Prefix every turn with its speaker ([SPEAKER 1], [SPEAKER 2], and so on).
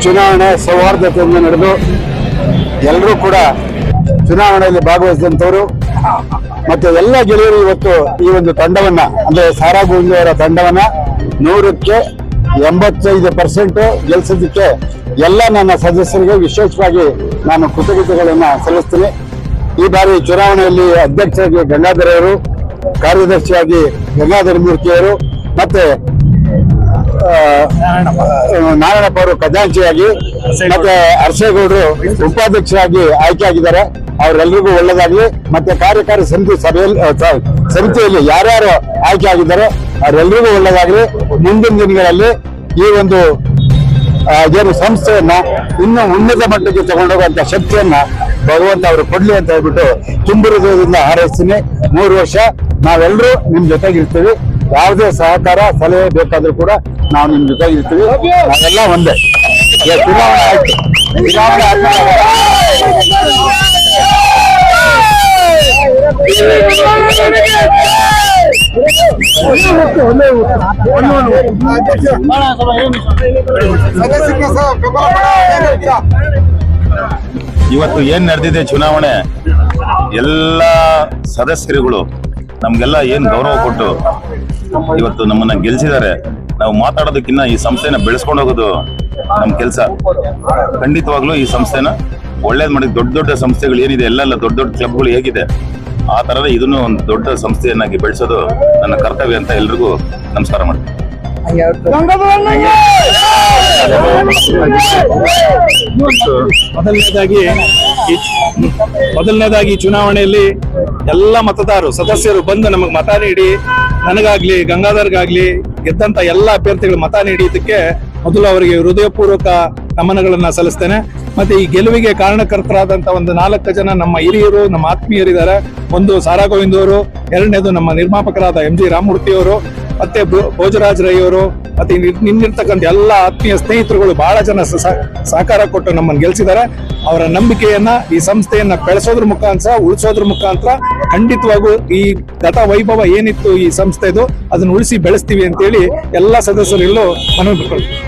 [SPEAKER 1] ಚುನಾವಣೆ ಸೌಹಾರ್ದತೆಯಿಂದ ನಡೆದು ಎಲ್ಲರೂ ಕೂಡ ಚುನಾವಣೆಯಲ್ಲಿ ಭಾಗವಹಿಸಿದಂಥವರು ಮತ್ತೆ ಎಲ್ಲ ಗೆಳೆಯರು ಇವತ್ತು ಈ ಒಂದು ತಂಡವನ್ನ ಅಂದ್ರೆ ಸಾರಾ ಗೋವಿಂದ ಅವರ ತಂಡವನ್ನ 100ಕ್ಕೆ 85% ಗೆಲ್ಲಿಸೋದಕ್ಕೆ ಎಲ್ಲ ನನ್ನ ಸದಸ್ಯರಿಗೆ ವಿಶೇಷವಾಗಿ ನಾನು ಕೃತಜ್ಞತೆಗಳನ್ನ ಸಲ್ಲಿಸ್ತೀನಿ. ಈ ಬಾರಿ ಚುನಾವಣೆಯಲ್ಲಿ ಅಧ್ಯಕ್ಷರಾಗಿ ಗಂಗಾಧರ್ ಅವರು, ಕಾರ್ಯದರ್ಶಿಯಾಗಿ ಗಂಗಾಧರ ಮೂರ್ತಿಯವರು ಮತ್ತೆ ನಾರಾಯಣಪ್ಪ ಅವರು ಖಜಾಂಚಿಯಾಗಿ ಮತ್ತೆ ಅರಸೇಗೌಡರು ಉಪಾಧ್ಯಕ್ಷರಾಗಿ ಆಯ್ಕೆ ಆಗಿದ್ದಾರೆ. ಅವರೆಲ್ಲರಿಗೂ ಒಳ್ಳೆದಾಗ್ಲಿ. ಮತ್ತೆ ಕಾರ್ಯಕಾರಿ ಸಮಿತಿಯಲ್ಲಿ ಯಾರ್ಯಾರು ಆಯ್ಕೆ ಆಗಿದ್ದಾರೆ ಅವರೆಲ್ಲರಿಗೂ ಒಳ್ಳೆದಾಗ್ಲಿ. ಮುಂದಿನ ದಿನಗಳಲ್ಲಿ ಈ ಒಂದು ಏನು ಸಂಸ್ಥೆಯನ್ನ ಇನ್ನು ಉನ್ನತ ಮಟ್ಟಕ್ಕೆ ತಗೊಂಡೋಗುವಂತ ಶಕ್ತಿಯನ್ನ ಭಗವಂತ ಅವರು ಕೊಡ್ಲಿ ಅಂತ ಹೇಳ್ಬಿಟ್ಟು ತುಂಬು ಹೃದಯದಿಂದ ಹಾರೈಸ್ತೀನಿ. 3 ವರ್ಷ ನಾವೆಲ್ಲರೂ ನಿಮ್ ಜೊತೆಗಿರ್ತೀವಿ. ಯಾವುದೇ ಸಹಕಾರ ಸಲಹೆ ಬೇಕಾದ್ರೂ ಕೂಡ ನಾವು ನಿಮ್ ಜೊತೆಗಿರ್ತೀವಿ. ನಾವೆಲ್ಲ ಒಂದೇ. ಚುನಾವಣೆ ಆಯ್ತು, ಚುನಾವಣೆ
[SPEAKER 2] ಇವತ್ತು ಏನ್ ನಡೆದಿದೆ ಚುನಾವಣೆ, ಎಲ್ಲ ಸದಸ್ಯರುಗಳು ನಮ್ಗೆಲ್ಲ ಏನ್ ಗೌರವ ಕೊಟ್ಟು ಇವತ್ತು ನಮ್ಮನ್ನ ಗೆಲ್ಸಿದ್ದಾರೆ. ನಾವು ಮಾತಾಡೋದಕ್ಕಿಂತ ಈ ಸಂಸ್ಥೆನ ಬೆಳೆಸ್ಕೊಂಡು ಹೋಗೋದು ನಮ್ ಕೆಲಸ. ಖಂಡಿತವಾಗ್ಲೂ ಈ ಸಂಸ್ಥೆನ ಒಳ್ಳೇದ್ ಮಾಡಿ ದೊಡ್ಡ ದೊಡ್ಡ ಸಂಸ್ಥೆಗಳು ಏನಿದೆ ಎಲ್ಲ ದೊಡ್ಡ ದೊಡ್ಡ ಕ್ಲಬ್ಗಳು ಹೇಗಿದೆ ಆ ತರದ ಇದನ್ನು ಒಂದು ದೊಡ್ಡ ಸಂಸ್ಥೆಯನ್ನಾಗಿ ಬೆಳೆಸೋದು ನನ್ನ ಕರ್ತವ್ಯ ಅಂತ ಎಲ್ರಿಗೂ ನಮಸ್ಕಾರ ಮಾಡ್ತೀನಿ.
[SPEAKER 3] ಮೊದಲನೇದಾಗಿ ಚುನಾವಣೆಯಲ್ಲಿ ಎಲ್ಲ ಮತದಾರರು ಸದಸ್ಯರು ಬಂದು ನಮಗೆ ಮತ ನೀಡಿ, ನನಗಾಗ್ಲಿ ಗಂಗಾಧರ್ಗಾಗ್ಲಿ ಗೆದ್ದಂತ ಎಲ್ಲ ಅಭ್ಯರ್ಥಿಗಳು ಮತ ನೀಡಿದ್ದಕ್ಕೆ ಮೊದಲು ಅವರಿಗೆ ಹೃದಯಪೂರ್ವಕ ನಮನಗಳನ್ನ ಸಲ್ಲಿಸ್ತೇನೆ. ಮತ್ತೆ ಈ ಗೆಲುವಿಗೆ ಕಾರಣಕರ್ತರಾದಂತ ಒಂದು 4 ಜನ ನಮ್ಮ ಹಿರಿಯರು, ನಮ್ಮ ಆತ್ಮೀಯರಿದ್ದಾರೆ. ಒಂದು ಸಾರಾ ಗೋವಿಂದ್ ಅವರು, ಎರಡನೇದು ನಮ್ಮ ನಿರ್ಮಾಪಕರಾದ MG ರಾಮಮೂರ್ತಿ ಅವರು, ಮತ್ತೆ ಭೋಜರಾಜ್ ರೈ ಅವರು, ಮತ್ತೆ ನಿನ್ನಿರ್ತಕ್ಕಂಥ ಎಲ್ಲ ಆತ್ಮೀಯ ಸ್ನೇಹಿತರುಗಳು ಬಹಳ ಜನ ಸಹಕಾರ ಕೊಟ್ಟು ನಮ್ಮನ್ನು ಗೆಲ್ಸಿದ್ದಾರೆ. ಅವರ ನಂಬಿಕೆಯನ್ನ ಈ ಸಂಸ್ಥೆಯನ್ನ ಬೆಳೆಸೋದ್ರ ಮುಖಾಂತರ, ಉಳಿಸೋದ್ರ ಮುಖಾಂತರ ಖಂಡಿತವಾಗೂ ಈ ಗತ ವೈಭವ ಏನಿತ್ತು ಈ ಸಂಸ್ಥೆದು ಅದನ್ನ ಉಳಿಸಿ ಬೆಳೆಸ್ತೀವಿ ಅಂತೇಳಿ ಎಲ್ಲ ಸದಸ್ಯರೆಲ್ಲೂ ಮನವಿ ಮಾಡ್ಕೊಳ್ತೀವಿ.